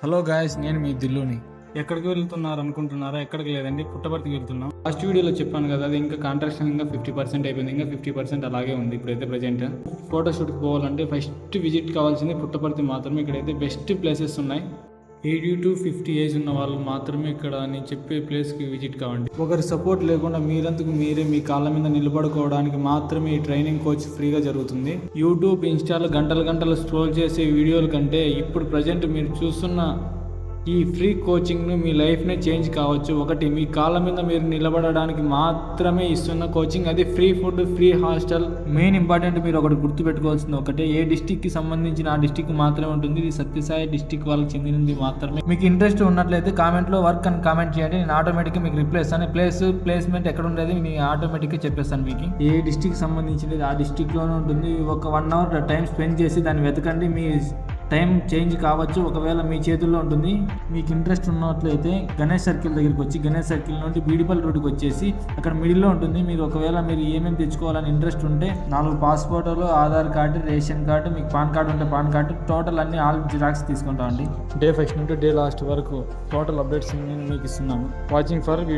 Hello guys, నేను మీ దిల్లుని. ఎక్కడికి వెళ్తున్నారు అనుకుంటున్నారా? ఎక్కడికి లేదండి, పుట్టపర్తికి వెళ్తున్నాం. లాస్ట్ వీడియోలో చెప్పాను కదా, అది ఇంకా కాంట్రాక్షన్ ఇంకా 50% అయిపోయింది. ఇంకా 50% అలాగే ఉంది ఇప్పుడైతే ప్రజెంట్. ఫోటోషూట్కి పోవాలంటే ఫస్ట్ విజిట్ కావాల్సింది పుట్టపర్తి మాత్రమే. ఇక్కడైతే బెస్ట్ ప్లేసెస్ ఉన్నాయి. 80 to 50 ఏజ్ ఉన్న వాళ్ళు మాత్రమే ఇక్కడ నేను చెప్పే ప్లేస్కి విజిట్ కావండి. ఒకరి సపోర్ట్ లేకుండా మీరందుకు మీరే మీ కాళ్ళ మీద నిలబడుకోవడానికి మాత్రమే ఈ ట్రైనింగ్ కోచ్ ఫ్రీగా జరుగుతుంది. యూట్యూబ్, ఇన్స్టాలో గంటలు స్క్రోల్ చేసే వీడియోల కంటే ఇప్పుడు ప్రజెంట్ మీరు చూస్తున్న ఈ ఫ్రీ కోచింగ్ను మీ లైఫ్నే చేంజ్ కావచ్చు. ఒకటి, మీ కాళ్ళ మీద మీరు నిలబడడానికి మాత్రమే ఇస్తున్న కోచింగ్, అది free food, free hostel. Main important మీరు ఒకటి గుర్తుపెట్టుకోవాల్సింది ఒకటే, ఏ డిస్టిక్కి సంబంధించిన ఆ డిస్టిక్ మాత్రమే ఉంటుంది. ఇది సత్యసాయి డిస్టిక్ వాళ్ళకి చెందినది మాత్రమే. మీకు ఇంట్రెస్ట్ ఉన్నట్లయితే కామెంట్లో వర్క్ అని కామెంట్ చేయండి. నేను ఆటోమేటిక్గా మీకు రిప్లై ఇస్తాను. ప్లేస్మెంట్ ఎక్కడ ఉండేది నేను ఆటోమేటిక్గా చెప్పేస్తాను. మీకు ఏ డిస్టిక్ సంబంధించినది ఆ డిస్టిక్లోనే ఉంటుంది. ఒక 1 hour టైం స్పెండ్ చేసి దాన్ని వెతకండి. మీ టైం చేంజ్ కావచ్చు, ఒకవేళ మీ చేతుల్లో ఉంటుంది. మీకు ఇంట్రెస్ట్ ఉన్నట్లయితే గణేష్ సర్కిల్ దగ్గరికి వచ్చి, గణేష్ సర్కిల్ నుండి బీడిపల్లి రోడ్డుకి వచ్చేసి అక్కడ మిడిల్లో ఉంటుంది. ఒకవేళ మీరు ఏమేమి తెచ్చుకోవాలని ఇంట్రెస్ట్ ఉంటే 4 పాస్పోర్టులు, ఆధార్ కార్డు, రేషన్ కార్డు, మీకు పాన్ కార్డు ఉంటే పాన్ కార్డు, టోటల్ అన్ని ఆల్ జిరాక్స్ తీసుకుంటామండి. డే 1 నుండి డే లాస్ట్ వరకు టోటల్ అప్డేట్స్ నేను మీకు ఇస్తున్నాను. Watching for